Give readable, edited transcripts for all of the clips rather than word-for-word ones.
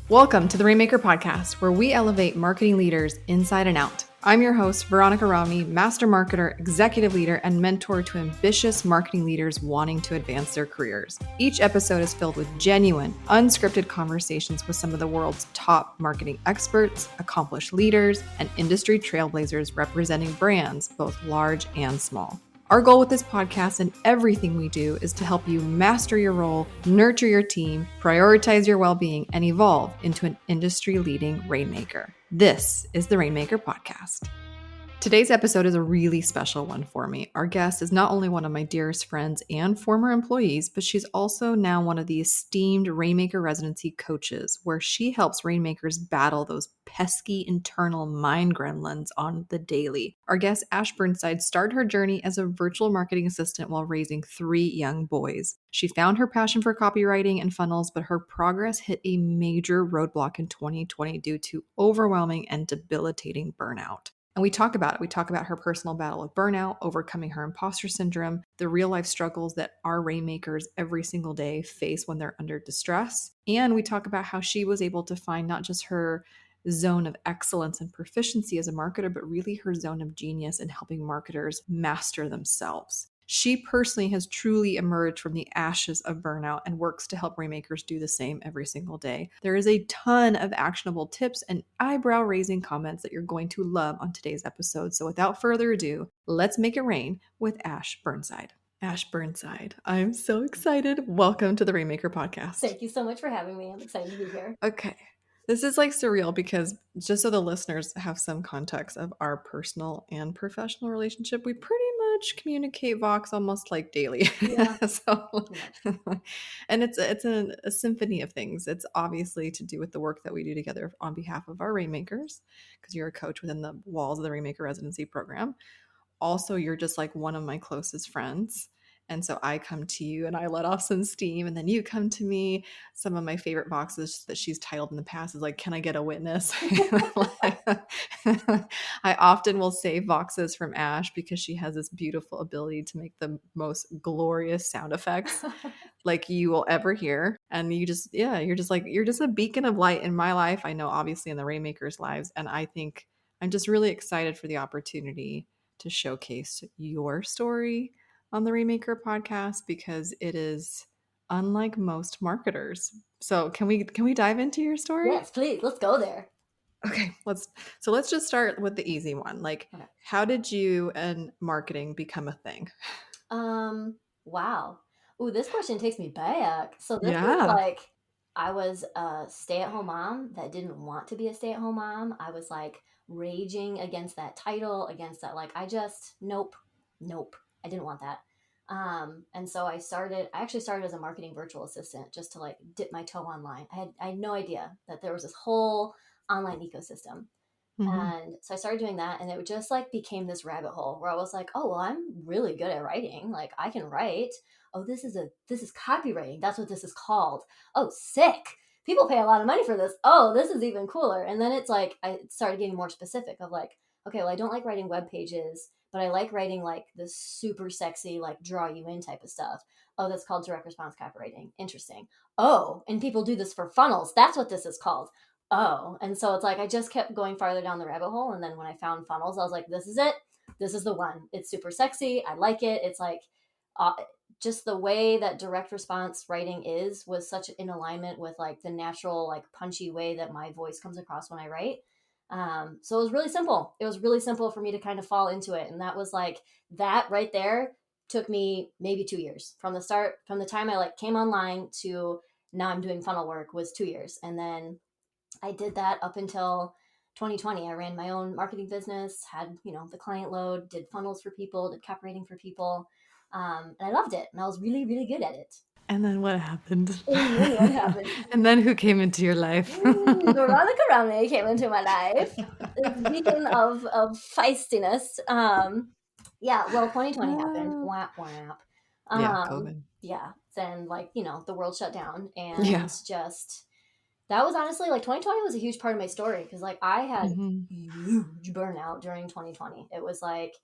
Welcome to the Rainmaker Podcast, where we elevate marketing leaders inside and out. I'm your host, Veronica Rami, master marketer, executive leader, and mentor to ambitious marketing leaders wanting to advance their careers. Each episode is filled with genuine, unscripted conversations with some of the world's top marketing experts, accomplished leaders, and industry trailblazers representing brands, both large and small. Our goal with this podcast and everything we do is to help you master your role, nurture your team, prioritize your well-being, and evolve into an industry-leading Rainmaker. This is the Rainmaker Podcast. Today's episode is a really special one for me. Our guest is not only one of my dearest friends and former employees, but she's also now one of the esteemed Rainmaker Residency coaches, where she helps Rainmakers battle those pesky internal mind gremlins on the daily. Our guest, Ash Burnside, started her journey as a virtual marketing assistant while raising 3 young boys. She found her passion for copywriting and funnels, but her progress hit a major roadblock in 2020 due to overwhelming and debilitating burnout. And we talk about it. We talk about her personal battle with burnout, overcoming her imposter syndrome, the real life struggles that our Rainmakers every single day face when they're under distress. And we talk about how she was able to find not just her zone of excellence and proficiency as a marketer, but really her zone of genius in helping marketers master themselves. She personally has truly emerged from the ashes of burnout and works to help Rainmakers do the same every single day. There is a ton of actionable tips and eyebrow-raising comments that you're going to love on today's episode. So without further ado, let's make it rain with Ash Burnside. Ash Burnside, I'm so excited. Welcome to the Rainmaker Podcast. Thank you so much for having me. I'm excited to be here. Okay. This is like surreal because just so the listeners have some context of our personal and professional relationship, we pretty much communicate Vox almost like daily. Yeah. And it's a symphony of things. It's obviously to do with the work that we do together on behalf of our Rainmakers, because you're a coach within the walls of the Rainmaker Residency program. Also, you're just like one of my closest friends. And so I come to you and I let off some steam, and then you come to me. Some of my favorite boxes that she's titled in the past is like, "Can I get a witness?" I often will save boxes from Ash because she has this beautiful ability to make the most glorious sound effects like you will ever hear. And you're just a beacon of light in my life. I know obviously in the Rainmakers' lives. And I think I'm just really excited for the opportunity to showcase your story on the Rainmaker podcast because it is unlike most marketers. So can we dive into your story? Yes, please. Let's go there. Okay, let's just start with the easy one. Like, okay. How did you and marketing become a thing? Wow. Ooh, this question takes me back. So this is like, I was a stay-at-home mom that didn't want to be a stay-at-home mom. I was like raging against that title, against that, like, nope, I didn't want that. And so I actually started as a marketing virtual assistant just to like dip my toe online. I had no idea that there was this whole online ecosystem. Mm-hmm. And so I started doing that, and it just like became this rabbit hole where I was like, oh, well, I'm really good at writing. Like, I can write. Oh, this is copywriting. That's what this is called. Oh, sick. People pay a lot of money for this. Oh, this is even cooler. And then it's like, I started getting more specific of like, okay, well, I don't like writing web pages, but I like writing like the super sexy, like draw you in type of stuff. Oh, that's called direct response copywriting. Interesting. Oh, and people do this for funnels. That's what this is called. Oh, and so it's like I just kept going farther down the rabbit hole. And then when I found funnels, I was like, this is it. This is the one. It's super sexy. I like it. It's like just the way that direct response writing was such in alignment with like the natural, like punchy way that my voice comes across when I write. So it was really simple. It was really simple for me to kind of fall into it. And that was like, that right there took me maybe 2 years from the time I like came online to now I'm doing funnel work was 2 years. And then I did that up until 2020. I ran my own marketing business, had, the client load, did funnels for people, did copywriting for people. And I loved it. And I was really, really good at it. And then what happened? And then who came into your life? Veronica Rami came into my life. The beacon of feistiness. 2020 happened. Whap, whap. COVID. Yeah. Then the world shut down, and just that was honestly like 2020 was a huge part of my story because like I had huge burnout during 2020. It was like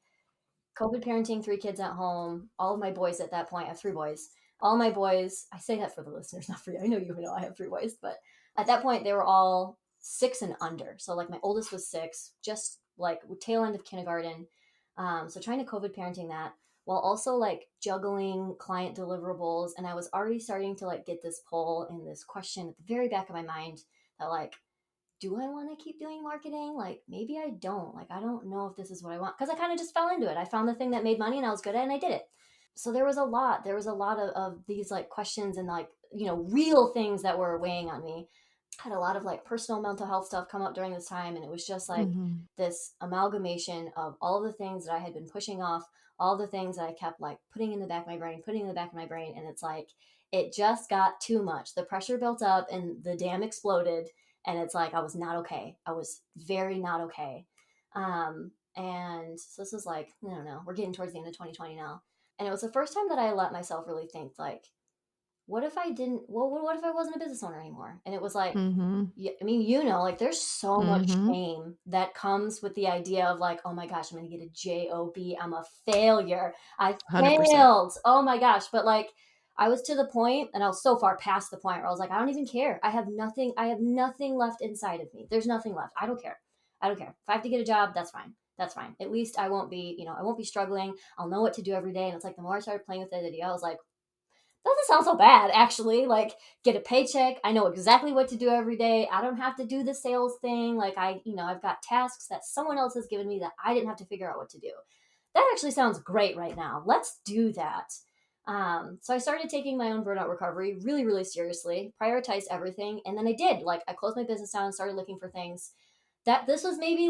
COVID parenting, 3 kids at home, all of my boys at that point. I have 3 boys. All my boys, I say that for the listeners, not for you. I know you know I have 3 boys, but At that point, they were all 6 and under. So like my oldest was 6, just like tail end of kindergarten. So trying to COVID parenting that while also like juggling client deliverables. And I was already starting to like get this pull and this question at the very back of my mind that like, do I want to keep doing marketing? Like maybe I don't. Like I don't know if this is what I want, because I kind of just fell into it. I found the thing that made money and I was good at it and I did it. So there was a lot of these like questions and like, real things that were weighing on me. Had a lot of like personal mental health stuff come up during this time, and it was just like this amalgamation of all the things that I had been pushing off, all the things that I kept like putting in the back of my brain, and it's like it just got too much. The pressure built up and the dam exploded, and it's like I was not okay. I was very not okay. And so this is like, I don't know, we're getting towards the end of 2020 now, and it was the first time that I let myself really think like, what if I didn't, well, what if I wasn't a business owner anymore? And it was like, yeah, I mean, like there's so much shame that comes with the idea of like, oh my gosh, I'm going to get a job. I'm a failure. I 100%. failed. Oh my gosh. But like, I was to the point, and I was so far past the point where I was like, I don't even care. I have nothing left inside of me. There's nothing left. I don't care. If I have to get a job, that's fine. At least I won't be, I won't be struggling. I'll know what to do every day. And it's like, the more I started playing with the idea, I was like, doesn't sound so bad, actually. Like, get a paycheck. I know exactly what to do every day. I don't have to do the sales thing. Like, I've got tasks that someone else has given me that I didn't have to figure out what to do. That actually sounds great right now. Let's do that. So I started taking my own burnout recovery really, really seriously, prioritized everything. And then I did. Like, I closed my business down and started looking for things. That this was maybe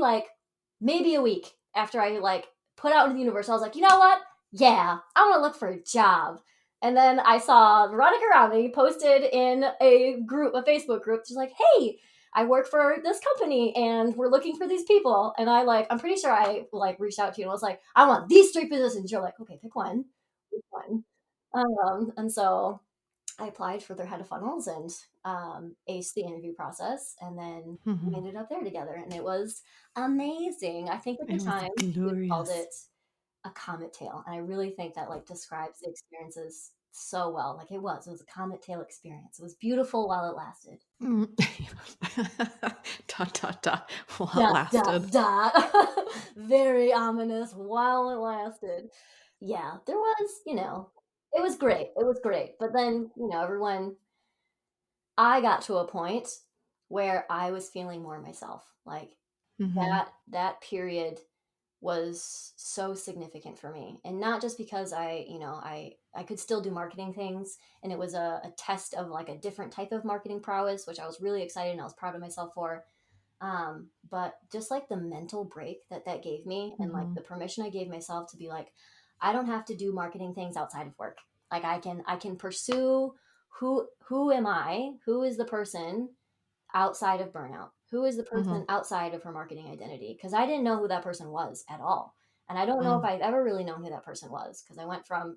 a week after I like put out into the universe. I was like, you know what? Yeah, I want to look for a job. And then I saw Veronica Rami posted in a Facebook group. She's like, hey, I work for this company and we're looking for these people. And I'm pretty sure I like reached out to you and was like, I want these 3 positions. You're like, okay, pick one. And so I applied for their head of funnels and aced the interview process. And then we ended up there together. And it was amazing. I think at the time we called it a comet tail, and I really think that like describes the experiences so well. Like it was a comet tail experience. It was beautiful while it lasted. Dot dot dot while it lasted. Very ominous while it lasted. Yeah, there was, it was great. But then, I got to a point where I was feeling more myself. Like that period was so significant for me, and not just because I could still do marketing things, and it was a test of like a different type of marketing prowess, which I was really excited and I was proud of myself for. But just like the mental break that gave me, and like the permission I gave myself to be like, I don't have to do marketing things outside of work. Like I can pursue who am I, who is the person outside of burnout, who is the person outside of her marketing identity, because I didn't know who that person was at all, and I don't know if I've ever really known who that person was, because I went from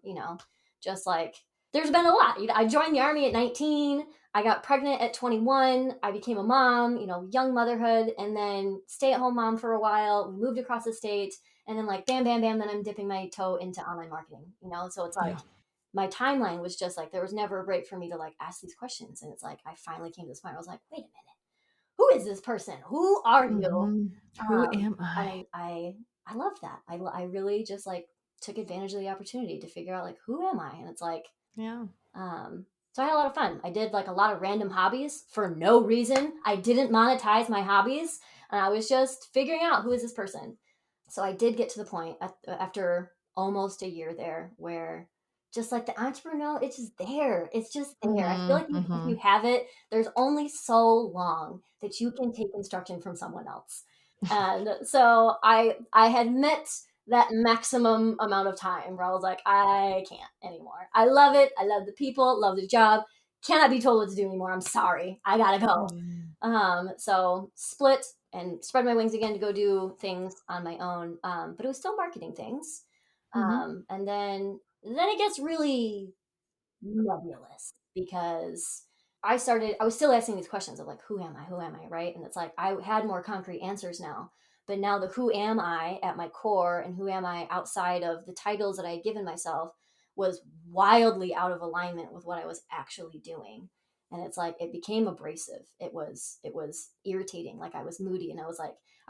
just like, there's been a lot. I joined the army at 19, I got pregnant at 21, I became a mom, young motherhood, and then stay-at-home mom for a while. We moved across the state, and then like bam bam bam, then I'm dipping my toe into online marketing, so it's like my timeline was just like, there was never a break for me to like ask these questions. And it's like, I finally came to this point where I was like, wait a minute, who is this person? Who are you? Who am I? I love that. I really just like took advantage of the opportunity to figure out like, who am I? And it's like, so I had a lot of fun. I did like a lot of random hobbies for no reason. I didn't monetize my hobbies, and I was just figuring out, who is this person? So I did get to the point after almost a year there where just like the entrepreneur, it's just there. It's just there. I feel like if you have it, there's only so long that you can take instruction from someone else. And so I had met that maximum amount of time where I was like, I can't anymore. I love it. I love the people, love the job. Cannot be told what to do anymore. I'm sorry. I gotta go. So split and spread my wings again to go do things on my own. But it was still marketing things. And then it gets really nebulous, because I was still asking these questions of like, who am I, right? And it's like, I had more concrete answers now, but now the who am I at my core, and who am I outside of the titles that I had given myself, was wildly out of alignment with what I was actually doing. And it's like, it became abrasive. It was irritating. Like I was moody, and I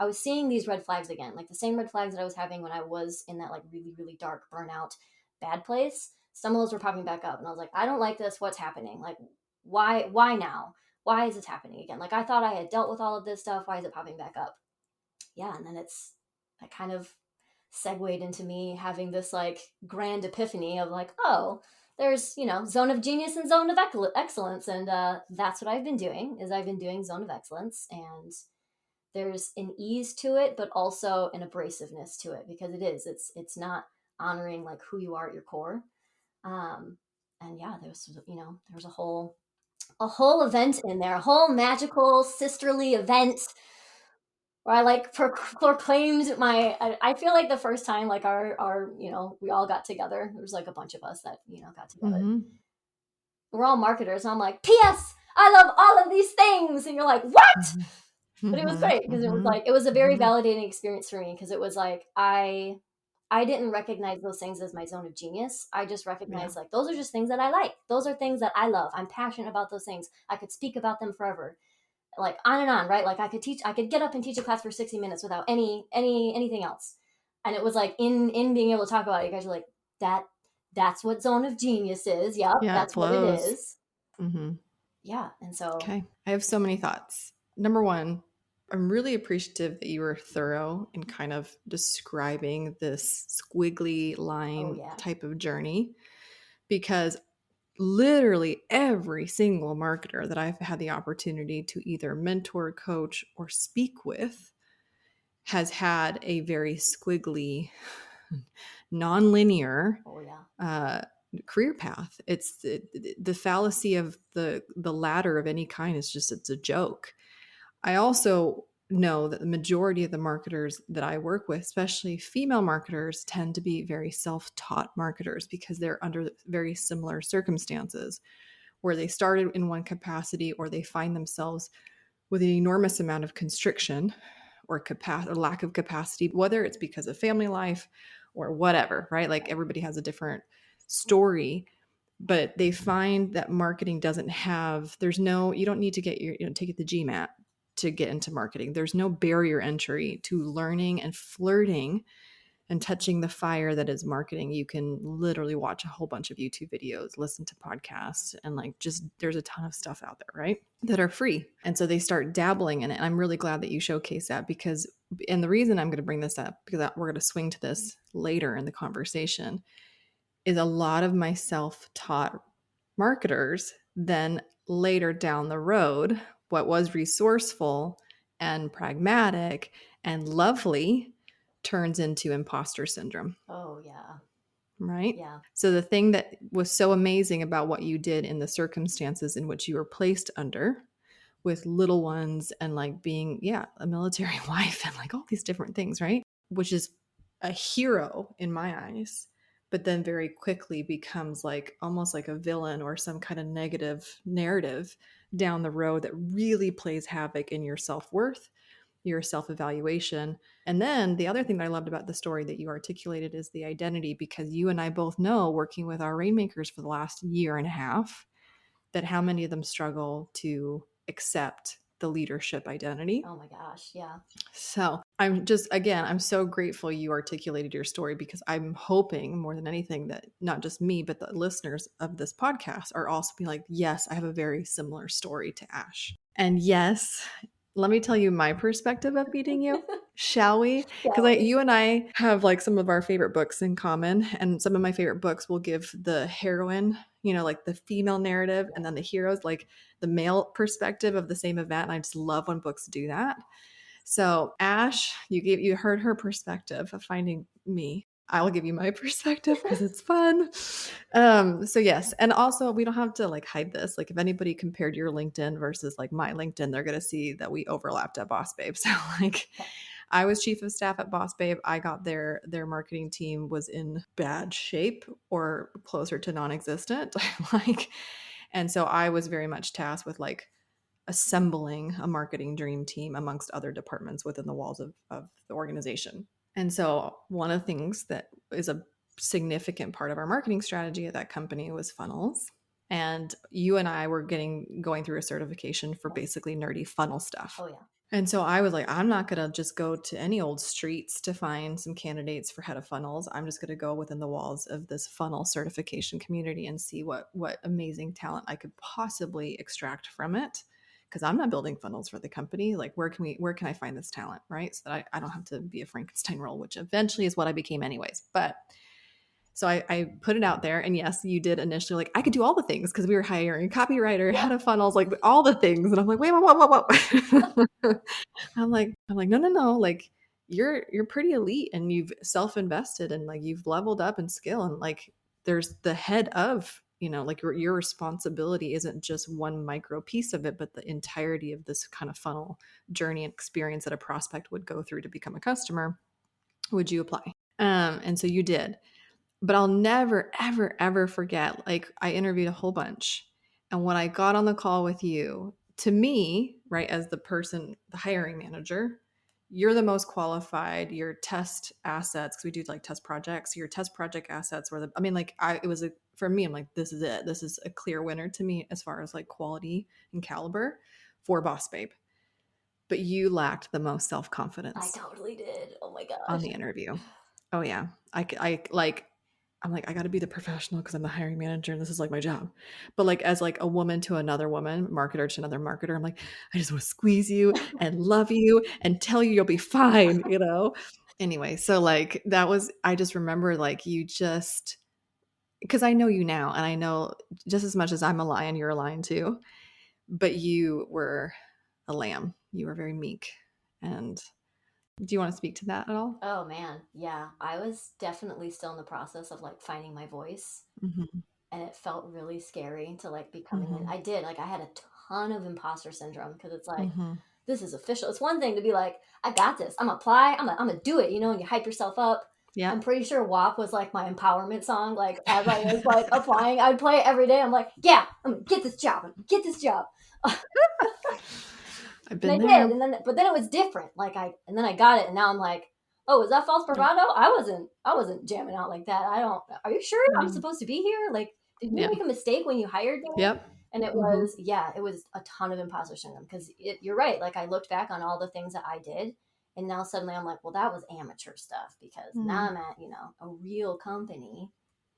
was seeing these red flags again, like the same red flags that I was having when I was in that like really, really dark burnout, bad place. Some of those were popping back up, and I was like, I don't like this. What's happening? Like, why now? Why is this happening again? Like I thought I had dealt with all of this stuff. Why is it popping back up? Yeah. And then that kind of segued into me having this like grand epiphany of like, oh, there's, zone of genius and zone of excellence. And that's what I've been doing. I've been doing zone of excellence, and there's an ease to it, but also an abrasiveness to it, because it's not honoring like who you are at your core. And yeah, there was a whole event in there, a whole magical sisterly event where I like proclaimed I feel like the first time like our we all got together. There was like a bunch of us that got together. Mm-hmm. We're all marketers, and I'm like, P.S. I love all of these things, and you're like, what? Mm-hmm. But it was great, because it was a very validating experience for me, because it was like I didn't recognize those things as my zone of genius. I just recognized like those are just things that I like. Those are things that I love. I'm passionate about those things. I could speak about them forever. Like on and on, right? Like I could get up and teach a class for 60 minutes without anything else. And it was like in being able to talk about it, you guys are like, that's what zone of genius is. Yep, Yeah, that's what it is. Mm-hmm. Yeah. And so okay, I have so many thoughts. Number one, I'm really appreciative that you were thorough in kind of describing this squiggly line type of journey, because literally every single marketer that I've had the opportunity to either mentor, coach, or speak with has had a very squiggly, non-linear career path. It's the fallacy of the ladder of any kind is just, it's a joke. I also know that the majority of the marketers that I work with, especially female marketers, tend to be very self-taught marketers, because they're under very similar circumstances where they started in one capacity, or they find themselves with an enormous amount of constriction or lack of capacity, whether it's because of family life or whatever, right? Like everybody has a different story, but they find that marketing doesn't have, you don't need to get take the GMAT to get into marketing. There's no barrier entry to learning and flirting and touching the fire that is marketing. You can literally watch a whole bunch of YouTube videos, listen to podcasts, and like just there's a ton of stuff out there, right, that are free. And so they start dabbling in it. And I'm really glad that you showcase that, because, and the reason I'm going to bring this up, because we're going to swing to this later in the conversation, is a lot of my self-taught marketers then later down the road, what was resourceful and pragmatic and lovely turns into imposter syndrome. Oh, yeah. Right? Yeah. So the thing that was so amazing about what you did in the circumstances in which you were placed under, with little ones and like being, a military wife and like all these different things, right? Which is a hero in my eyes, but then very quickly becomes like almost like a villain or some kind of negative narrative down the road that really plays havoc in your self-worth, your self-evaluation. And then the other thing that I loved about the story that you articulated is the identity, because you and I both know, working with our Rainmakers for the last year and a half, that how many of them struggle to accept the leadership identity. Oh my gosh. Yeah. So I'm so grateful you articulated your story, because I'm hoping more than anything that not just me, but the listeners of this podcast are also being like, yes, I have a very similar story to Ash. And yes, let me tell you my perspective of beating you. Shall we? Because you and I have like some of our favorite books in common, and some of my favorite books will give the heroine, like the female narrative, and then the heroes, like the male perspective of the same event. And I just love when books do that. So Ash, you heard her perspective of finding me. I will give you my perspective because it's fun. So yes. And also we don't have to like hide this. Like if anybody compared your LinkedIn versus like my LinkedIn, they're going to see that we overlapped at Boss Babe. So like I was chief of staff at Boss Babe. I got their marketing team was in bad shape or closer to non-existent. And so I was very much tasked with like assembling a marketing dream team amongst other departments within the walls of the organization. And so one of the things that is a significant part of our marketing strategy at that company was funnels. And you and I were going through a certification for basically nerdy funnel stuff. Oh, yeah. And so I was like, I'm not going to just go to any old streets to find some candidates for head of funnels. I'm just going to go within the walls of this funnel certification community and see what amazing talent I could possibly extract from it. Because I'm not building funnels for the company. Like, where can I find this talent, right? So that I don't have to be a Frankenstein role, which eventually is what I became anyways. But so I put it out there, and yes, you did initially like I could do all the things because we were hiring copywriter, head of funnels, like all the things, and I'm like, wait, whoa. I'm like, no, like you're pretty elite, and you've self-invested, and like you've leveled up in skill, and like there's the head of, like your responsibility isn't just one micro piece of it, but the entirety of this kind of funnel journey and experience that a prospect would go through to become a customer. Would you apply? And so you did. But I'll never, ever, ever forget, like I interviewed a whole bunch. And when I got on the call with you, to me, right, as the hiring manager, you're the most qualified. Your test assets, because we do like test projects, your test project assets were for me, I'm like, this is it. This is a clear winner to me as far as like quality and caliber for Boss Babe. But you lacked the most self-confidence. I totally did. Oh my gosh. On the interview. Oh yeah. I'm like, I got to be the professional because I'm the hiring manager and this is like my job. But like, as like a woman to another woman, marketer to another marketer, I'm like, I just want to squeeze you and love you and tell you you'll be fine, Anyway, so like I just remember like because I know you now, and I know just as much as I'm a lion, you're a lion too. But you were a lamb. You were very meek. And do you want to speak to that at all? Oh man, yeah. I was definitely still in the process of like finding my voice, Mm-hmm. and it felt really scary to like be coming in. Mm-hmm. I had a ton of imposter syndrome because it's like, Mm-hmm. this is official. It's one thing to be like, I got this. I'm gonna apply. I'm gonna do it. And you hype yourself up. Yeah. I'm pretty sure WAP was like my empowerment song. Like as I was like applying, I'd play it every day. I'm like, yeah, I'm gonna get this job. I'm gonna get this job. I've been there. did, but then it was different. And then I got it, and now I'm like, oh, is that false bravado? I wasn't jamming out like that. Are you sure I'm supposed to be here? Like, did you make a mistake when you hired me? Yep. And it was, it was a ton of imposter syndrome because you're right. Like I looked back on all the things that I did, and now suddenly I'm like, well, that was amateur stuff because now I'm at, a real company,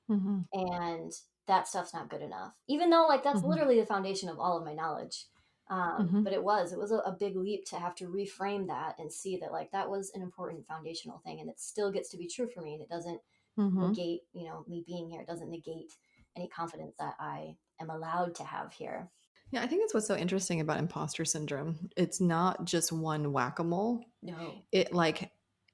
and that stuff's not good enough. Even though like that's literally the foundation of all of my knowledge. But it was a big leap to have to reframe that and see that like that was an important foundational thing, and it still gets to be true for me, and it doesn't negate me being here. It doesn't negate any confidence that I am allowed to have here. Yeah, I think that's what's so interesting about imposter syndrome. It's not just one whack-a-mole. No.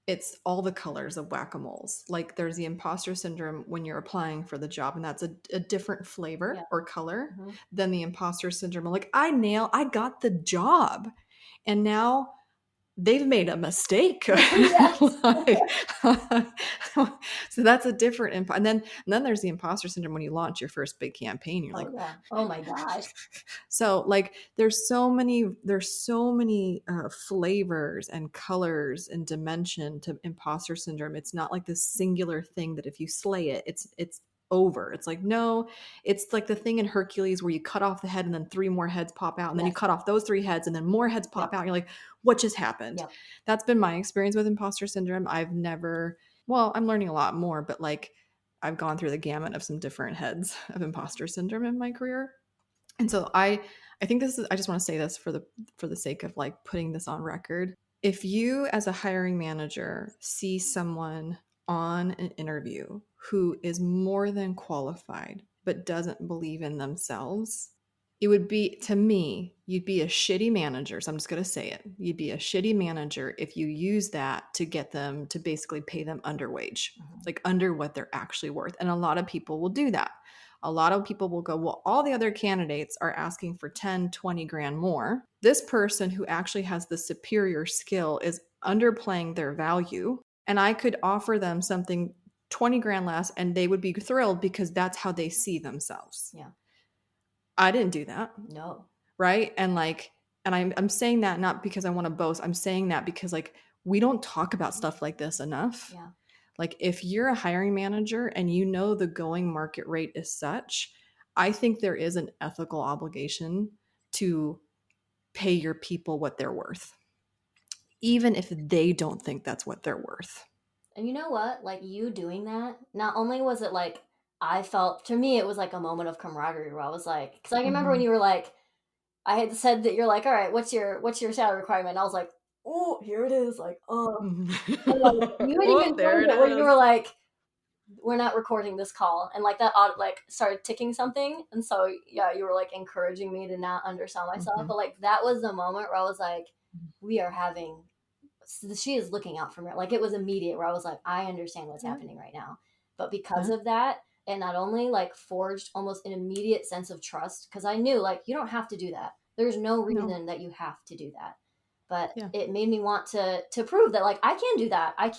It's all the colors of whack-a-moles. Like there's the imposter syndrome when you're applying for the job, and that's a different flavor or color than the imposter syndrome. Like I got the job, and now they've made a mistake. So that's a different and then there's the imposter syndrome when you launch your first big campaign. You're like, oh my gosh. So like there's so many flavors and colors and dimension to imposter syndrome. It's not like this singular thing that if you slay it, it's over. It's like, no, it's like the thing in Hercules where you cut off the head and then 3 more heads pop out, and then you cut off those 3 heads and then more heads pop out. And you're like, what just happened? That's been my experience with imposter syndrome. I'm learning a lot more, but like I've gone through the gamut of some different heads of imposter syndrome in my career. And so I think I just want to say this for the sake of like putting this on record. If you as a hiring manager see someone on an interview who is more than qualified but doesn't believe in themselves, it would be, to me, you'd be a shitty manager. So I'm just going to say it. You'd be a shitty manager if you use that to get them to basically pay them underwage, like under what they're actually worth. And a lot of people will do that. A lot of people will go, well, all the other candidates are asking for 10, 20 grand more. This person who actually has the superior skill is underplaying their value. And I could offer them something 20 grand less and they would be thrilled because that's how they see themselves. Yeah. I didn't do that. No. Right. And I'm saying that not because I want to boast. I'm saying that because like we don't talk about stuff like this enough. Yeah. Like if you're a hiring manager and you know the going market rate is such, I think there is an ethical obligation to pay your people what they're worth, even if they don't think that's what they're worth. And you know what? Like, you doing that, not only was it like, I felt, to me, it was like a moment of camaraderie where I was like, because I remember when you were like, I had said that you're like, all right, what's your salary requirement? And I was like, oh, here it is. Like, oh, and like, you had Oh, even there turned it it where you is. were like, we're not recording this call, and like that like started ticking something, and so yeah, you were like encouraging me to not undersell myself, but like that was the moment where I was like, we are having, she is looking out for me. Like, it was immediate where I was like, I understand what's happening right now. But because of that, it not only like forged almost an immediate sense of trust, because I knew like, you don't have to do that. There's no reason that you have to do that. But it made me want to prove that like, I can do that. I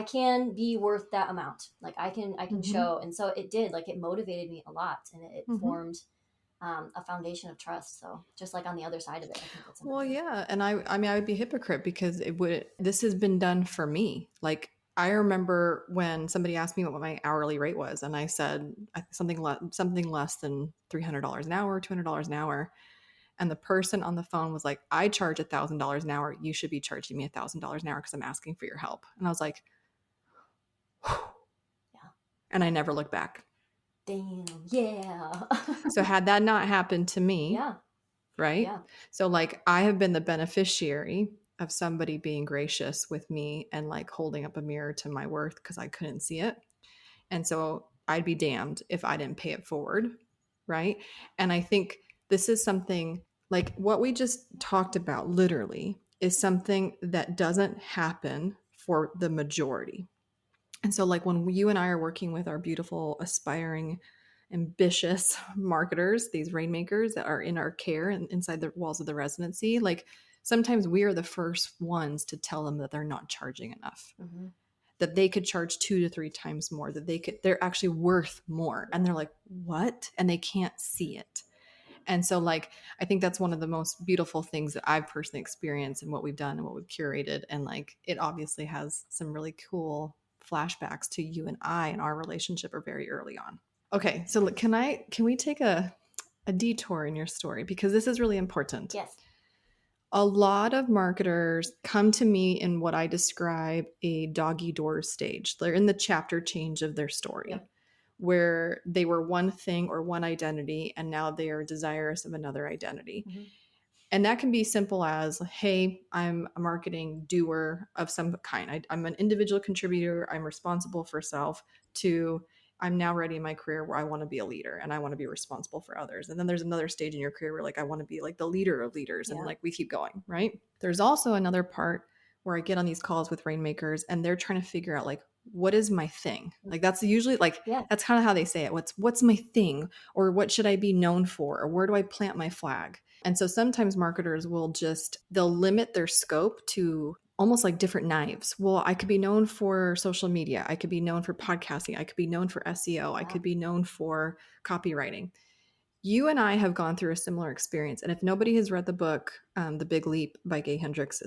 can be worth that amount. Like, I can show. And so it did, like, it motivated me a lot, and it formed a foundation of trust. So just like on the other side of it, I think that's important. Well, yeah. And I mean, I would be a hypocrite because this has been done for me. Like, I remember when somebody asked me what my hourly rate was, and I said something less than $300 an hour, $200 an hour. And the person on the phone was like, I charge $1,000 an hour. You should be charging me $1,000 an hour because I'm asking for your help. And I was like, yeah. And I never looked back. Damn. Yeah. So had that not happened to me, right? Yeah. So like, I have been the beneficiary of somebody being gracious with me and like holding up a mirror to my worth because I couldn't see it. And so I'd be damned if I didn't pay it forward. Right. And I think this is something like what we just talked about literally is something that doesn't happen for the majority. And so like when you and I are working with our beautiful, aspiring, ambitious marketers, these rainmakers that are in our care and inside the walls of the residency, like sometimes we are the first ones to tell them that they're not charging enough. That they could charge 2 to 3 times more, that they're actually worth more. And they're like, what? And they can't see it. And so like, I think that's one of the most beautiful things that I've personally experienced and what we've done and what we've curated. And like, it obviously has some really cool flashbacks to you and I and our relationship are very early on. Okay. So can we take a detour in your story? Because this is really important. Yes. A lot of marketers come to me in what I describe a doggy door stage. They're in the chapter change of their story, where they were one thing or one identity, and now they are desirous of another identity. And that can be simple as, hey, I'm a marketing doer of some kind. I'm an individual contributor. I'm responsible for self, to I'm now ready in my career where I want to be a leader and I want to be responsible for others. And then there's another stage in your career where like, I want to be like the leader of leaders. And like, we keep going, right? There's also another part where I get on these calls with rainmakers and they're trying to figure out like, what is my thing? Like, that's usually like, that's kind of how they say it. What's my thing? Or what should I be known for? Or where do I plant my flag? And so sometimes marketers they'll limit their scope to almost like different knives. Well, I could be known for social media. I could be known for podcasting. I could be known for SEO. I could be known for copywriting. You and I have gone through a similar experience. And if nobody has read the book, The Big Leap by Gay Hendricks,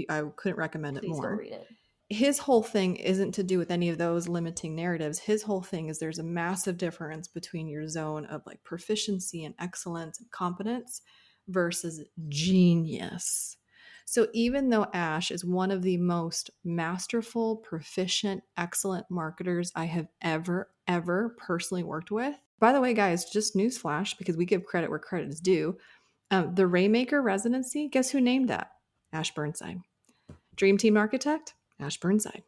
I couldn't recommend it more. Please go read it. His whole thing isn't to do with any of those limiting narratives. His whole thing is there's a massive difference between your zone of like proficiency and excellence and competence versus genius. So even though Ash is one of the most masterful, proficient, excellent marketers I have ever personally worked with. By the way, guys, just newsflash, because we give credit where credit is due. The Rainmaker Residency, guess who named that? Ash Burnside. Dream Team Architect? Ash Burnside.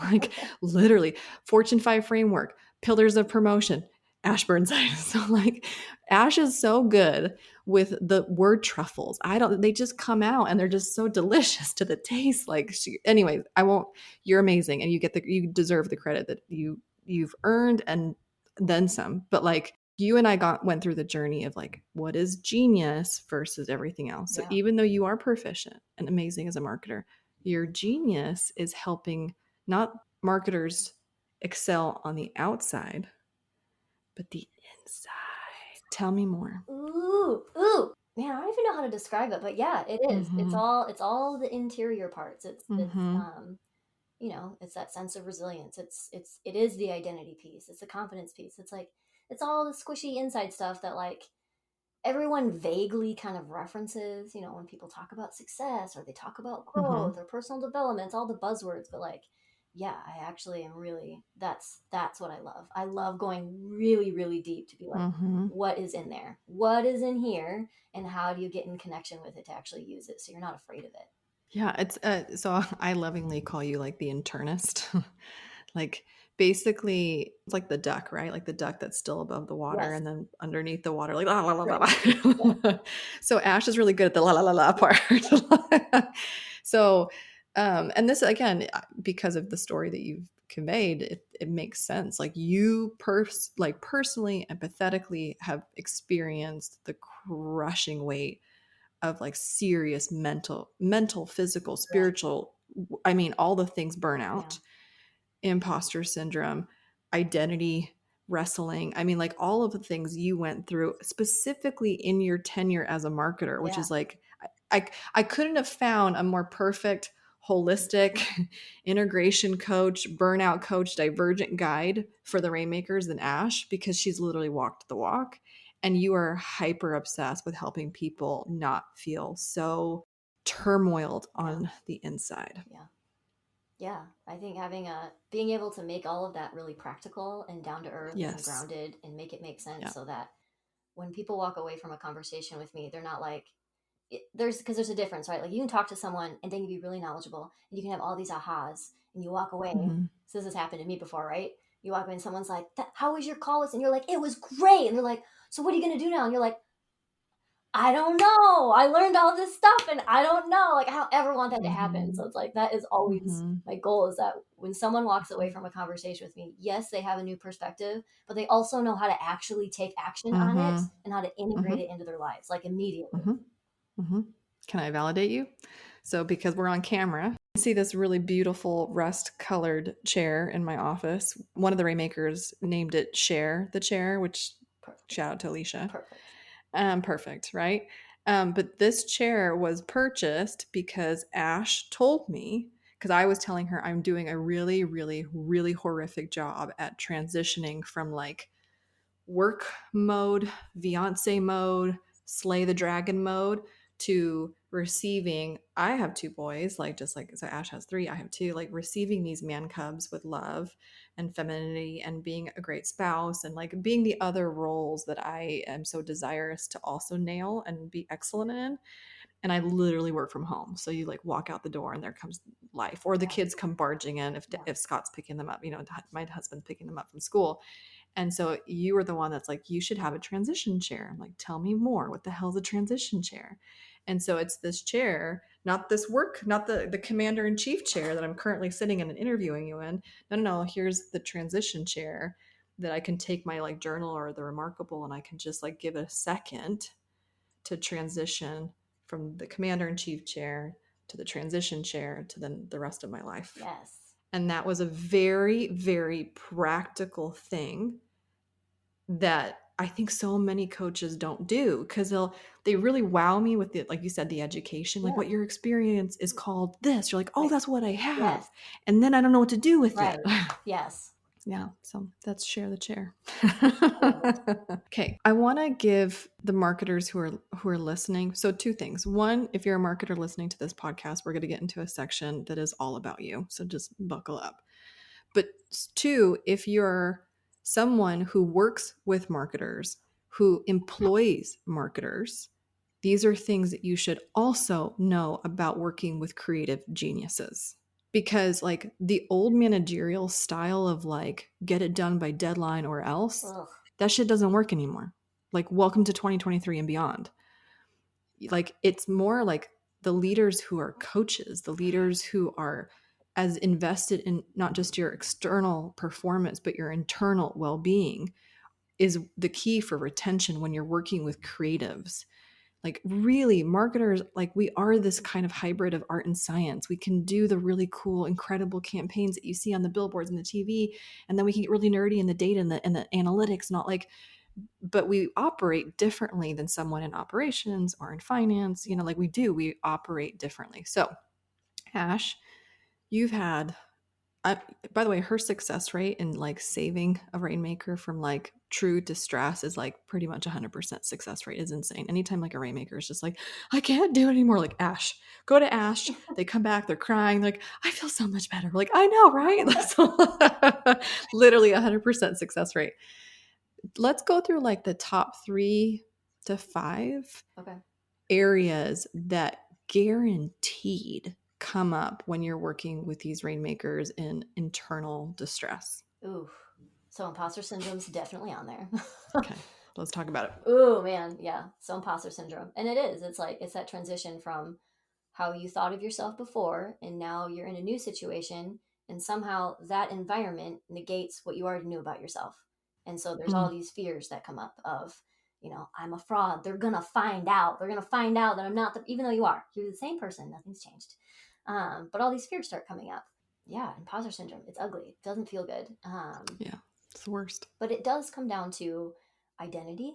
Like literally, Fortune 5 framework, pillars of promotion, Ash Burnside. So like, Ash is so good with the word truffles. They just come out and they're just so delicious to the taste. Like, anyways, you're amazing. And you deserve the credit that you've earned and then some. But like, you and I went through the journey of like, what is genius versus everything else. So even though you are proficient and amazing as a marketer, your genius is helping not marketers excel on the outside, but the inside. Tell me more. Ooh. Man, I don't even know how to describe it, but yeah, it is. It's all the interior parts. It's it's that sense of resilience. It is the identity piece. It's the confidence piece. It's like, it's all the squishy inside stuff that like everyone vaguely kind of references, you know, when people talk about success or they talk about growth or personal development, it's all the buzzwords, but like, yeah, I actually am really, that's what I love. I love going really, really deep to be like, what is in there? What is in here? And how do you get in connection with it to actually use it? So you're not afraid of it. Yeah, it's so I lovingly call you like the internist. Like basically it's like the duck, right? Like the duck that's still above the water Yes. and then underneath the water, like la la la la. Right. La. So Ash is really good at the la la la la part. So and this again, because of the story that you've conveyed, it makes sense. Like you personally, empathetically have experienced the crushing weight of like serious mental, physical, spiritual, I mean, all the things, burnout, imposter syndrome, identity wrestling. I mean, like all of the things you went through specifically in your tenure as a marketer, which is like, I couldn't have found a more perfect, holistic integration coach, burnout coach, divergent guide for the Rainmakers than Ash, because she's literally walked the walk. And you are hyper obsessed with helping people not feel so turmoiled on the inside. Yeah, I think being able to make all of that really practical and down to earth and grounded and make it make sense so that when people walk away from a conversation with me, they're not like, because there's a difference, right? Like you can talk to someone and they can be really knowledgeable and you can have all these ahas and you walk away. So this has happened to me before, right? You walk away and someone's like, how was your call? And you're like, it was great. And they're like, so what are you going to do now? And you're like, I don't know. I learned all this stuff and I don't know. Like, I don't ever want that to happen. So it's like, that is always my goal, is that when someone walks away from a conversation with me, yes, they have a new perspective, but they also know how to actually take action on it and how to integrate it into their lives, like immediately. Can I validate you? So because we're on camera, I see this really beautiful rust colored chair in my office. One of the Rainmakers named it Share the Chair, which shout out to Alicia. Perfect, right? But this chair was purchased because Ash told me, because I was telling her I'm doing a really, really, really horrific job at transitioning from like work mode, Beyonce mode, slay the dragon mode to receiving. I have two boys, like just like so Ash has three, I have two, like receiving these man cubs with love and femininity and being a great spouse and like being the other roles that I am so desirous to also nail and be excellent in. And I literally work from home. So you like walk out the door and there comes life, or the kids come barging in if Scott's picking them up, you know, my husband's picking them up from school. And so you were the one that's like, you should have a transition chair. I'm like, tell me more. What the hell is a transition chair? And so it's this chair, not this work, not the commander in chief chair that I'm currently sitting in and interviewing you in. No, here's the transition chair that I can take my like journal or the remarkable and I can just like give it a second to transition from the commander in chief chair to the transition chair to then the rest of my life. Yes. And that was a very, very practical thing that I think so many coaches don't do, because they really wow me with the, like you said, the education, like what your experience is called this. You're like, oh, that's what I have. And then I don't know what to do with it. Yes. Yeah. So that's Share the Chair. Okay. I want to give the marketers who are listening. So two things. One, if you're a marketer listening to this podcast, we're going to get into a section that is all about you. So just buckle up. But two, if you're someone who works with marketers, who employs marketers, these are things that you should also know about working with creative geniuses. Because like the old managerial style of like get it done by deadline or else, that shit doesn't work anymore. Like welcome to 2023 and beyond. Like it's more like the leaders who are coaches, the leaders who are as invested in not just your external performance, but your internal well-being is the key for retention when you're working with creatives. Like really, marketers, like we are this kind of hybrid of art and science. We can do the really cool, incredible campaigns that you see on the billboards and the TV, and then we can get really nerdy in the data and the analytics, not like, but we operate differently than someone in operations or in finance. You know, like we operate differently. So, Ash, you've had, by the way, her success rate in like saving a Rainmaker from like true distress is like pretty much 100% success rate is insane. Anytime like a Rainmaker is just like, I can't do it anymore. Like Ash, go to Ash. They come back, they're crying. Like, I feel so much better. Like, I know, right? Literally 100% success rate. Let's go through like the top 3 to 5 areas that guaranteed come up when you're working with these Rainmakers in internal distress. Ooh. So imposter syndrome's definitely on there. Okay, let's talk about it. Oh man, yeah. So imposter syndrome. And it is. It's like it's that transition from how you thought of yourself before and now you're in a new situation and somehow that environment negates what you already knew about yourself. And so there's all these fears that come up of, I'm a fraud. They're going to find out. They're going to find out that I'm not even though you are. You're the same person. Nothing's changed. But all these fears start coming up. Yeah, imposter syndrome. It's ugly. It doesn't feel good. Yeah, it's the worst. But it does come down to identity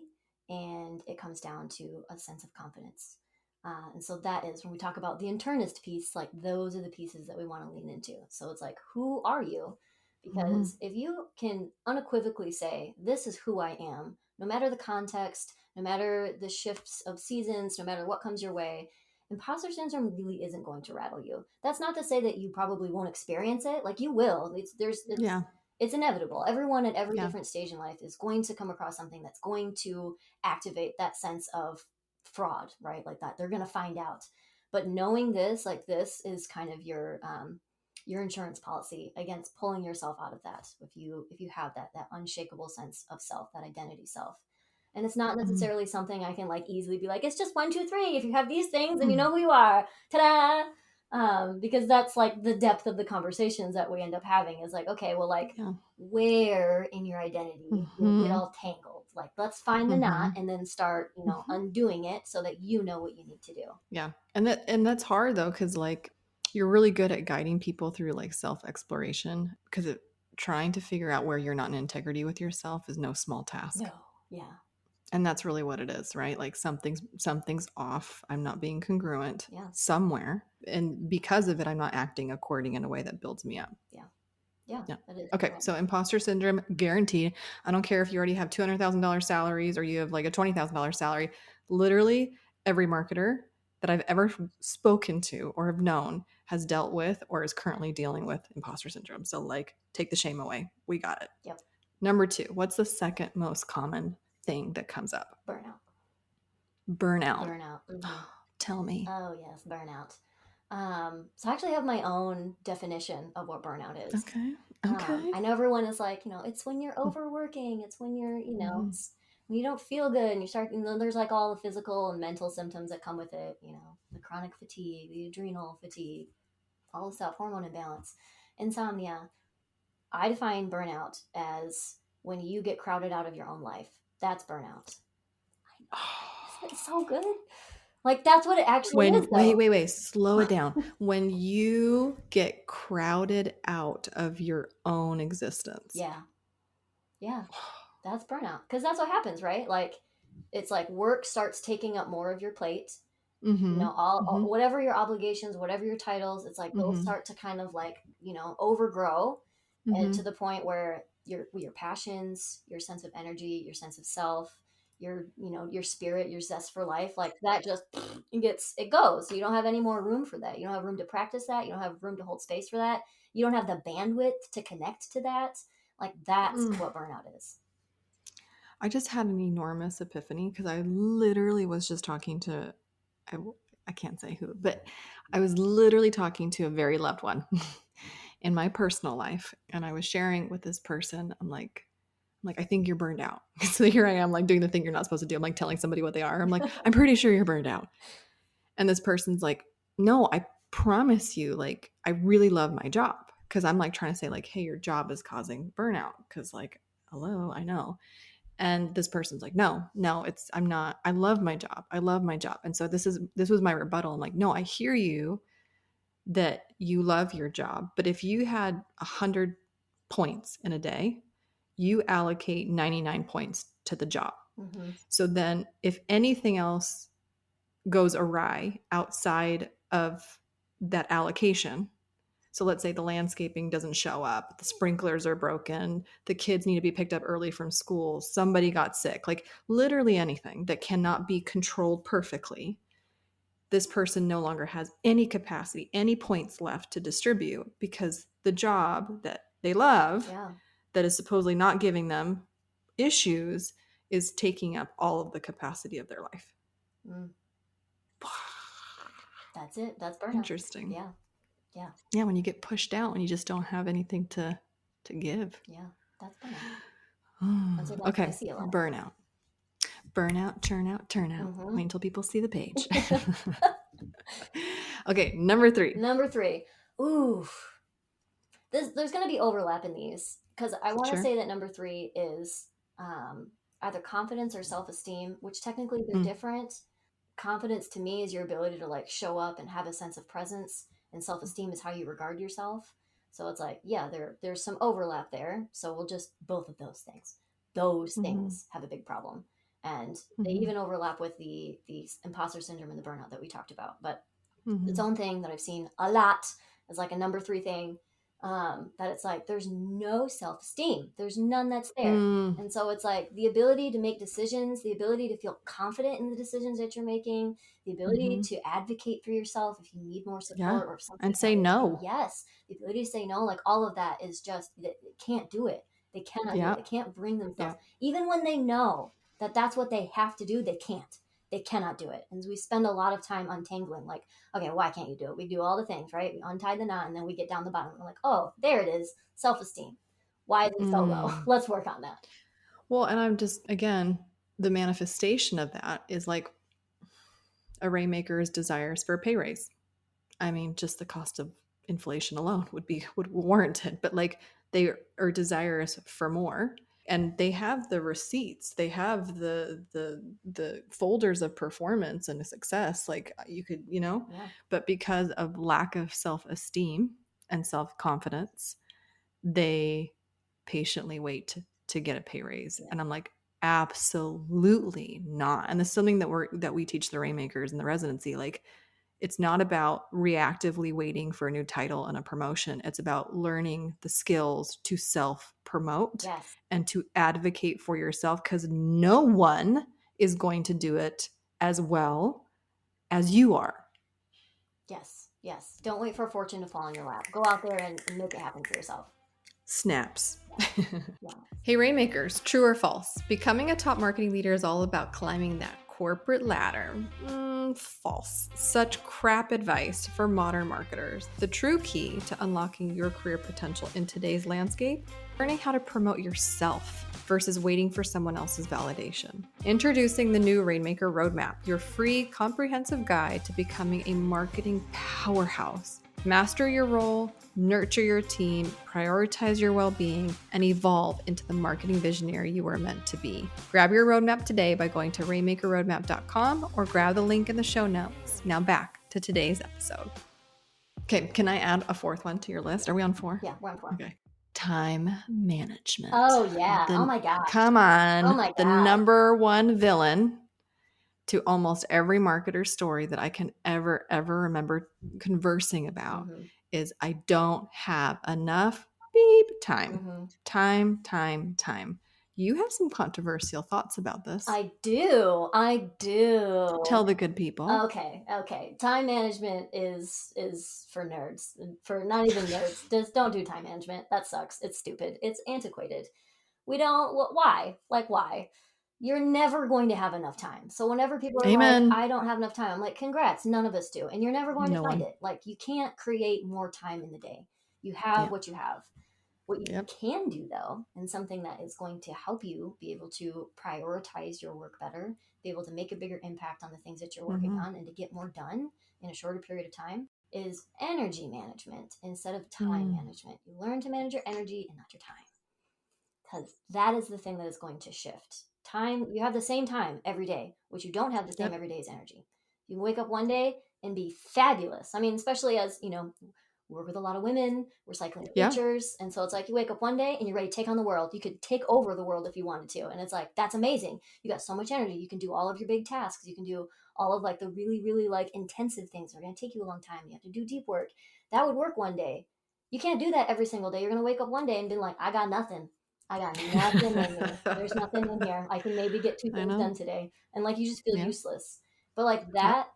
and it comes down to a sense of confidence. And so that is when we talk about the internist piece, like those are the pieces that we want to lean into. So it's like, who are you? Because if you can unequivocally say, this is who I am, no matter the context, no matter the shifts of seasons, no matter what comes your way, imposter syndrome really isn't going to rattle you. That's not to say that you probably won't experience it. Like you will. It's inevitable. Everyone at every different stage in life is going to come across something that's going to activate that sense of fraud, right? Like that they're going to find out. But knowing this, like this is kind of your insurance policy against pulling yourself out of that. If you have that unshakable sense of self, that identity self. And it's not necessarily something I can like easily be like, it's just 1, 2, 3. If you have these things and you know who you are, ta-da! Because that's like the depth of the conversations that we end up having is like, okay, well, like where in your identity you get all tangled? Like, let's find the knot and then start, undoing it so that you know what you need to do. Yeah. And that's hard though, because like you're really good at guiding people through like self-exploration because trying to figure out where you're not in integrity with yourself is no small task. No. Yeah. And that's really what it is, right? Like something's off. I'm not being congruent somewhere. And because of it, I'm not acting according in a way that builds me up. Yeah. Okay. So imposter syndrome, guaranteed. I don't care if you already have $200,000 salaries or you have like a $20,000 salary. Literally every marketer that I've ever spoken to or have known has dealt with or is currently dealing with imposter syndrome. So like take the shame away. We got it. Yep. Number 2, what's the second most common thing that comes up? Burnout. Tell me. Oh yes, burnout. So I actually have my own definition of what burnout is. Okay. I know everyone is like, it's when you're overworking. It's when you're, it's when you don't feel good and you start, there's like all the physical and mental symptoms that come with it, the chronic fatigue, the adrenal fatigue, all the stuff, hormone imbalance, insomnia. I define burnout as when you get crowded out of your own life. That's burnout. Isn't it so good? Like that's what it actually is. Wait. Slow it down. When you get crowded out of your own existence. Yeah. That's burnout. Because that's what happens, right? Like it's like work starts taking up more of your plate. All whatever your obligations, whatever your titles, it's like those start to kind of like, overgrow and to the point where your passions, your sense of energy, your sense of self, your spirit, your zest for life, like that just it goes. So you don't have any more room for that. You don't have room to practice that. You don't have room to hold space for that. You don't have the bandwidth to connect to that. Like that's what burnout is. I just had an enormous epiphany because I literally was just talking to, I can't say who, but I was literally talking to a very loved one in my personal life. And I was sharing with this person, I'm like, I think you're burned out. So here I am like doing the thing you're not supposed to do. I'm like telling somebody what they are. I'm like, I'm pretty sure you're burned out. And this person's like, no, I promise you, like, I really love my job. Cause I'm like trying to say like, hey, your job is causing burnout. Cause like, hello, I know. And this person's like, no, I'm not, I love my job. And so this was my rebuttal. I'm like, no, I hear you that you love your job. But if you had 100 points in a day, you allocate 99 points to the job. So then if anything else goes awry outside of that allocation, So let's say the landscaping doesn't show up, the sprinklers are broken, the kids need to be picked up early from school, somebody got sick, like literally anything that cannot be controlled perfectly. This person no longer has any capacity, any points left to distribute because the job that they love, that is supposedly not giving them issues, is taking up all of the capacity of their life. That's it. That's burnout. Interesting. Yeah. Yeah. Yeah, when you get pushed out, when you just don't have anything to give. Yeah, that's burnout. Okay, I see a lot. Burnout. Burnout, churnout, turnout. Wait until people see the page. Okay, number 3. Ooh. There's going to be overlap in these because I want to say that number 3 is either confidence or self-esteem, which technically they're different. Confidence to me is your ability to like show up and have a sense of presence, and self-esteem is how you regard yourself. So it's like, yeah, there's some overlap there. So we'll just both of those things. Those things have a big problem. And they even overlap with the imposter syndrome and the burnout that we talked about. But its own thing that I've seen a lot is like a number 3 thing, that it's like there's no self-esteem. There's none that's there. And so it's like the ability to make decisions, the ability to feel confident in the decisions that you're making, the ability to advocate for yourself if you need more support or something. And say no. Yes. The ability to say no, like all of that is just, they can't do it. They cannot do it. They can't bring themselves. Even when they know that that's what they have to do, they can't. They cannot do it. And we spend a lot of time untangling, like, okay, why can't you do it? We do all the things, right? We untie the knot and then we get down the bottom. We're like, oh, there it is. Self-esteem. Why is it so low? Let's work on that. Well, and I'm just, again, the manifestation of that is like a Rainmaker's desires for a pay raise. I mean, just the cost of inflation alone would warrant it. But like they are desirous for more. And they have the receipts, they have the folders of performance and success, like you could, but because of lack of self-esteem and self-confidence, they patiently wait to get a pay raise. And I'm like, absolutely not. And this is something that we teach the Rainmakers in the residency. Like, it's not about reactively waiting for a new title and a promotion. It's about learning the skills to self-promote and to advocate for yourself, because no one is going to do it as well as you are. Yes. Don't wait for fortune to fall on your lap. Go out there and make it happen for yourself. Snaps. Hey, Rainmakers, true or false? Becoming a top marketing leader is all about climbing that corporate ladder. False. Such crap advice for modern marketers. The true key to unlocking your career potential in today's landscape, learning how to promote yourself versus waiting for someone else's validation. Introducing the new Rainmaker Roadmap, your free comprehensive guide to becoming a marketing powerhouse. Master your role, nurture your team, prioritize your well-being, and evolve into the marketing visionary you are meant to be. Grab your roadmap today by going to rainmakerroadmap.com or grab the link in the show notes. Now back to today's episode. Okay, can I add a 4th one to your list? Are we on 4? Yeah, we're on 4. Okay. Time management. Oh, yeah. Oh, my gosh. Come on. Oh, my God. The number one villain to almost every marketer's story that I can ever remember conversing about is I don't have enough time. Time. You have some controversial thoughts about this. I do. Tell the good people. Okay. Time management is for nerds. For not even nerds. Just don't do time management. That sucks. It's stupid. It's antiquated. We don't. Why? Like, why? You're never going to have enough time. So whenever people are like, I don't have enough time, I'm like, congrats, none of us do. And you're never going to find it. Like, you can't create more time in the day. You have what you have. What you can do, though, and something that is going to help you be able to prioritize your work better, be able to make a bigger impact on the things that you're working on, and to get more done in a shorter period of time, is energy management instead of time management. You learn to manage your energy and not your time. Because that is the thing that is going to shift. Time, you have the same time every day. What you don't have the same every day is energy. You can wake up one day and be fabulous. I mean, especially as, work with a lot of women, we're cycling creatures. And so it's like you wake up one day and you're ready to take on the world. You could take over the world if you wanted to. And it's like, that's amazing. You got so much energy. You can do all of your big tasks. You can do all of like the really, really like intensive things that are going to take you a long time. You have to do deep work. That would work one day. You can't do that every single day. You're going to wake up one day and be like, I got nothing. I got nothing in me. There's nothing in here. I can maybe get 2 things done today. And like, you just feel useless. But like that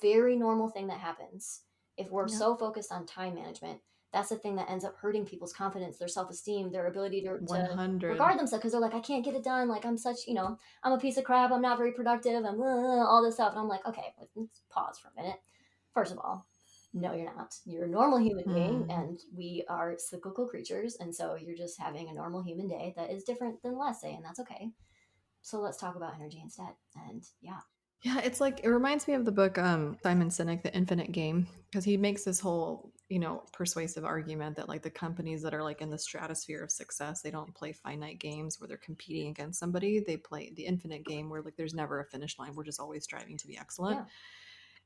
very normal thing that happens, if we're so focused on time management, that's the thing that ends up hurting people's confidence, their self-esteem, their ability to regard themselves, because they're like, I can't get it done. Like, I'm such, I'm a piece of crap. I'm not very productive. I'm all this stuff. And I'm like, okay, let's pause for a minute. First of all, no, you're not. You're a normal human being, and we are cyclical creatures. And so you're just having a normal human day that is different than the last day, and that's okay. So let's talk about energy instead. And yeah, it's like, it reminds me of the book Simon Sinek, The Infinite Game, because he makes this whole, persuasive argument that like the companies that are like in the stratosphere of success, they don't play finite games where they're competing against somebody. They play the infinite game where like there's never a finish line. We're just always striving to be excellent.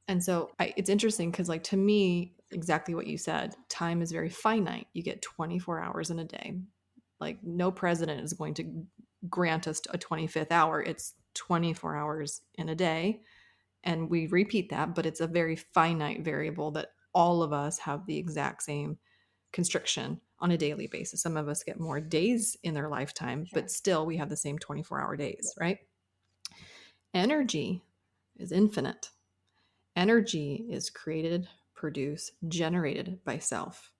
And so it's interesting because, like, to me, exactly what you said, time is very finite. You get 24 hours in a day. Like, no president is going to grant us a 25th hour. It's 24 hours in a day. And we repeat that, but it's a very finite variable that all of us have the exact same constriction on a daily basis. Some of us get more days in their lifetime, but still we have the same 24-hour days, right? Energy is infinite. Energy is created, produced, generated by self,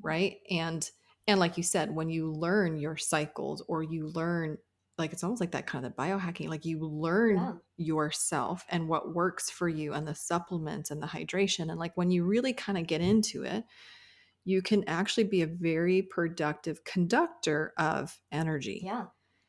right? And like you said, when you learn your cycles, or you learn, like, it's almost like that kind of the biohacking, like you learn yourself and what works for you, and the supplements and the hydration, and like when you really kind of get into it, you can actually be a very productive conductor of energy.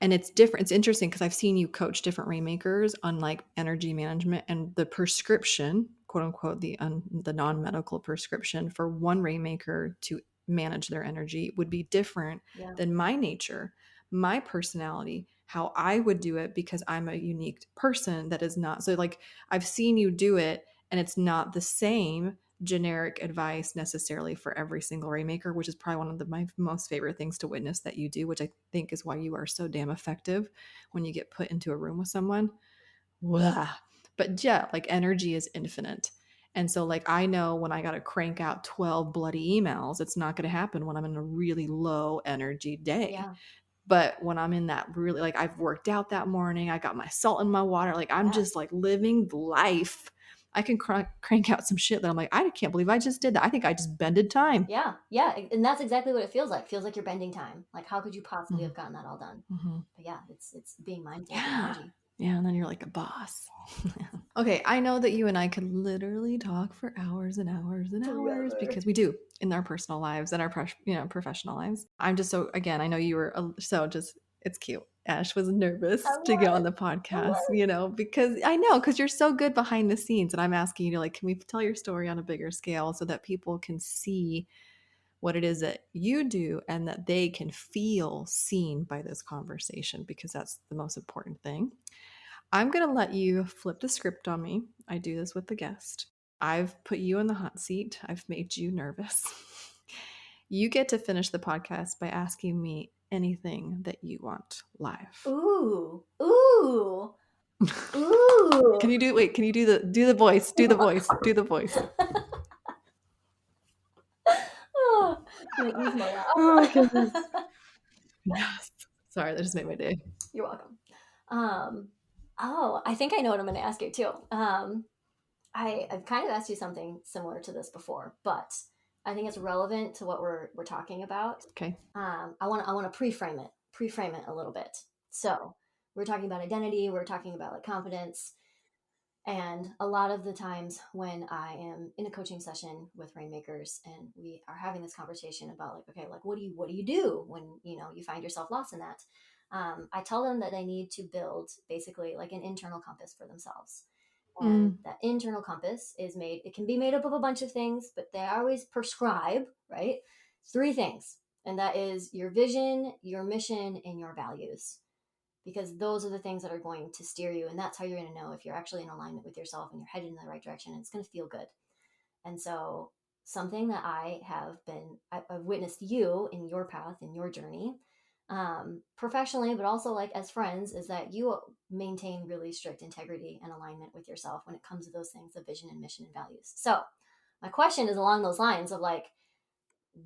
And it's different. It's interesting because I've seen you coach different rainmakers on like energy management, and the prescription, quote unquote, the non-medical prescription for one rainmaker to manage their energy would be different than my nature, my personality, how I would do it, because I'm a unique person that is not. So like, I've seen you do it, and it's not the same generic advice necessarily for every single rainmaker, which is probably one of my most favorite things to witness that you do, which I think is why you are so damn effective when you get put into a room with someone. Blah. But yeah, like, energy is infinite. And so like, I know when I got to crank out 12 bloody emails, it's not going to happen when I'm in a really low energy day. But when I'm in that really, like, I've worked out that morning, I got my salt in my water, like I'm just like living life, I can crank out some shit that I'm like, I can't believe I just did that. I think I just bended time. Yeah. And that's exactly what it feels like. It feels like you're bending time. Like, how could you possibly have gotten that all done? But yeah, it's being mindful of energy. Yeah, and then you're like a boss. Okay, I know that you and I could literally talk for hours and hours and hours, because we do in our personal lives and our professional lives. I'm just so, again, I know you were so just, it's cute. Ash was nervous to go on the podcast, because you're so good behind the scenes, and I'm asking you to, like, can we tell your story on a bigger scale so that people can see what it is that you do, and that they can feel seen by this conversation, because that's the most important thing. I'm going to let you flip the script on me. I do this with the guest. I've put you in the hot seat. I've made you nervous. You get to finish the podcast by asking me anything that you want live. Ooh. Can you do the voice? Do the voice. Do the voice. Oh, goodness. Yes. Sorry, that just made my day. You're welcome. I think I know what I'm going to ask you too. I've kind of asked you something similar to this before, but I think it's relevant to what we're talking about. Okay. I want to pre-frame it a little bit. So we're talking about identity. We're talking about like confidence. And a lot of the times when I am in a coaching session with rainmakers, and we are having this conversation about like, okay, like what do you do when you find yourself lost in that? I tell them that they need to build basically like an internal compass for themselves. And that internal compass it can be made up of a bunch of things, but they always prescribe, right? 3 things. And that is your vision, your mission, and your values. Because those are the things that are going to steer you. And that's how you're going to know if you're actually in alignment with yourself and you're headed in the right direction, and it's going to feel good. And so something that I've witnessed you in your path, in your journey, professionally, but also like as friends, is that you maintain really strict integrity and alignment with yourself when it comes to those things of vision and mission and values. So my question is along those lines of like,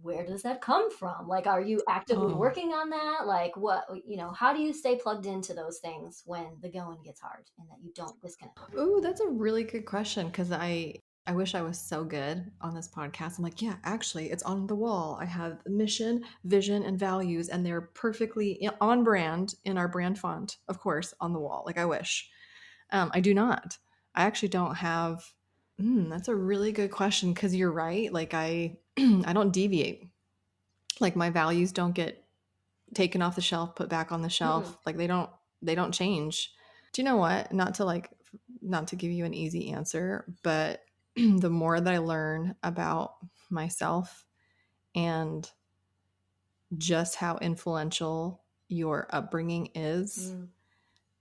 where does that come from? Like, are you actively working on that? Like, what, how do you stay plugged into those things when the going gets hard and that you don't disconnect? Ooh, that's a really good question, because I wish I was so good on this podcast. I'm like, yeah, actually, it's on the wall. I have mission, vision, and values, and they're perfectly on brand in our brand font, of course, on the wall. Like, I wish. I do not. I actually don't have. That's a really good question, because you're right. Like, I I don't deviate. Like, my values don't get taken off the shelf, put back on the shelf. Like, they don't change. Do you know what? Not to give you an easy answer, but the more that I learn about myself and just how influential your upbringing is,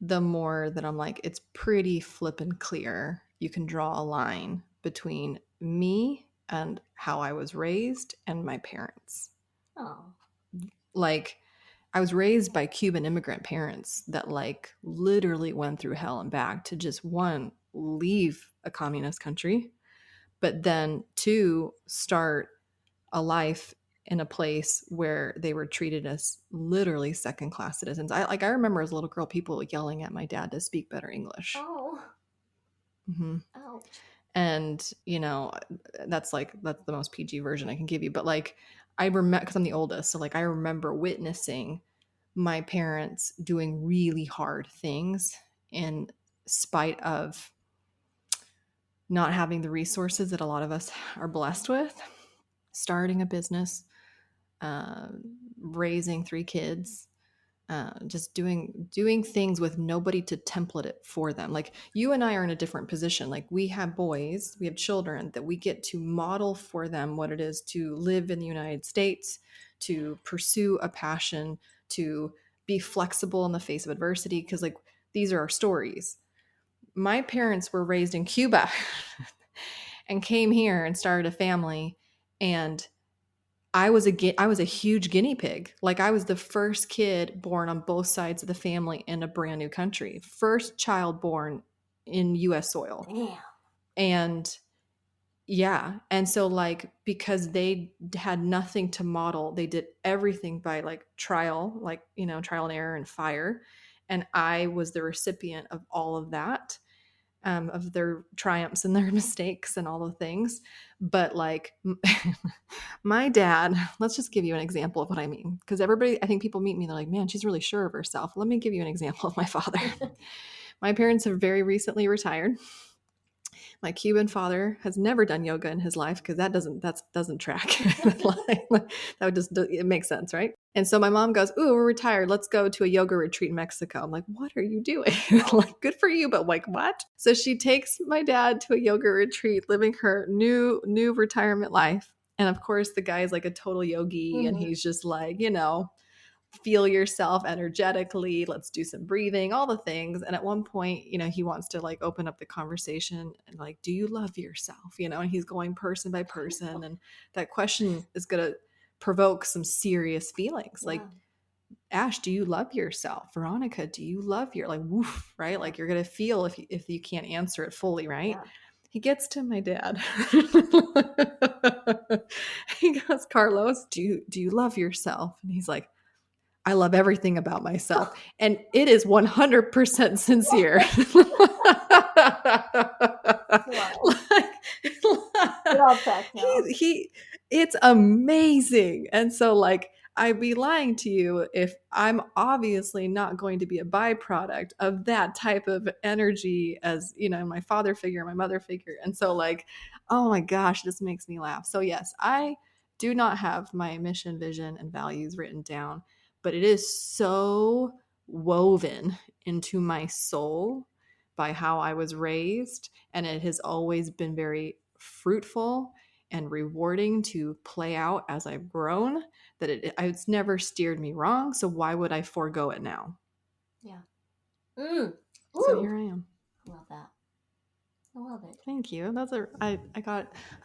the more that I'm like, it's pretty flippin' clear. You can draw a line between me and how I was raised and my parents. Oh. Like, I was raised by Cuban immigrant parents that like literally went through hell and back to just, one, leave a communist country, but then two, start a life in a place where they were treated as literally second class citizens. I remember as a little girl, people yelling at my dad to speak better English. Oh. Mm-hmm. Ouch. And that's the most PG version I can give you. But like, I remember, because I'm the oldest, so like I remember witnessing my parents doing really hard things in spite of not having the resources that a lot of us are blessed with. Starting a business, raising 3 kids, just doing things with nobody to template it for them. Like, you and I are in a different position. Like, we have boys, we have children that we get to model for them what it is to live in the United States, to pursue a passion, to be flexible in the face of adversity, because like, these are our stories. My parents were raised in Cuba and came here and started a family, and I was a huge guinea pig. Like, I was the first kid born on both sides of the family in a brand new country. First child born in US soil. Damn. And yeah, and so like, because they had nothing to model, they did everything by like trial, trial and error and fire. And I was the recipient of all of that. Of their triumphs and their mistakes and all the things. But like, my dad, let's just give you an example of what I mean. Because I think people meet me, they're like, man, she's really sure of herself. Let me give you an example of my father. My parents have very recently retired. My Cuban father has never done yoga in his life, because that doesn't track. That would just, it makes sense, right? And so my mom goes, "Ooh, we're retired. Let's go to a yoga retreat in Mexico." I'm like, "What are you doing?" Like, good for you, but like, what? So she takes my dad to a yoga retreat, living her new retirement life. And of course, the guy is like a total yogi, and he's just like, feel yourself energetically, let's do some breathing, all the things. And at one point, he wants to like open up the conversation and like, do you love yourself? And he's going person by person, and that question is going to provoke some serious feelings. Yeah. Like, Ash, do you love yourself? Veronica, do you love your, like, woof, right? Like, you're going to feel if you can't answer it fully, right? Yeah. He gets to my dad. He goes, "Carlos, do you love yourself?" And he's like, "I love everything about myself." And it is 100% sincere. It's amazing. And so like, I'd be lying to you if I'm obviously not going to be a byproduct of that type of energy as, my father figure, my mother figure. And so like, oh my gosh, this makes me laugh. So yes, I do not have my mission, vision, and values written down, but it is so woven into my soul by how I was raised. And it has always been very fruitful and rewarding to play out as I've grown, that it's never steered me wrong. So why would I forego it now? Yeah. So here I am. I love that. I love it. Thank you. I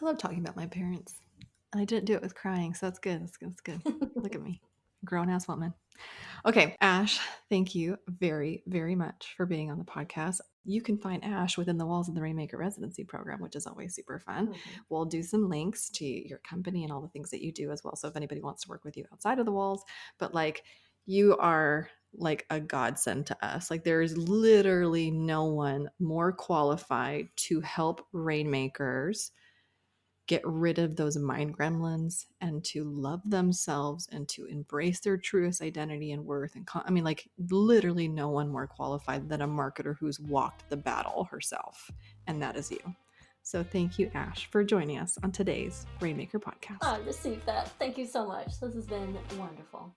love talking about my parents. I didn't do it with crying, so that's good. That's good. Look at me. Grown-ass woman. Okay, Ash, thank you very, very much for being on the podcast. You can find Ash within the walls of the Rainmaker Residency program, which is always super fun. Mm-hmm. We'll do some links to your company and all the things that you do as well. So if anybody wants to work with you outside of the walls, but like you are like a godsend to us. Like there is literally no one more qualified to help Rainmakers get rid of those mind gremlins and to love themselves and to embrace their truest identity and worth. And I mean, like literally no one more qualified than a marketer who's walked the battle herself. And that is you. So thank you, Ash, for joining us on today's Rainmaker podcast. I received that. Thank you so much. This has been wonderful.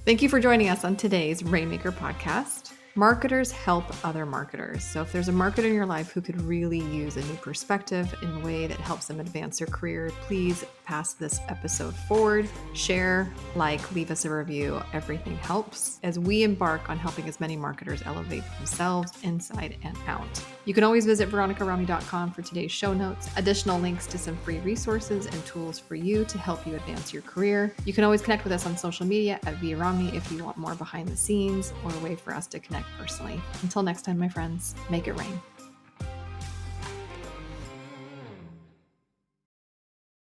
Thank you for joining us on today's Rainmaker podcast. Marketers help other marketers. So if there's a marketer in your life who could really use a new perspective in a way that helps them advance their career, please pass this episode forward, share, leave us a review. Everything helps as we embark on helping as many marketers elevate themselves inside and out. You can always visit veronicarami.com for today's show notes, additional links to some free resources and tools for you to help you advance your career. You can always connect with us on social media at @ViaRomney if you want more behind the scenes or a way for us to connect personally. Until next time, my friends, make it rain.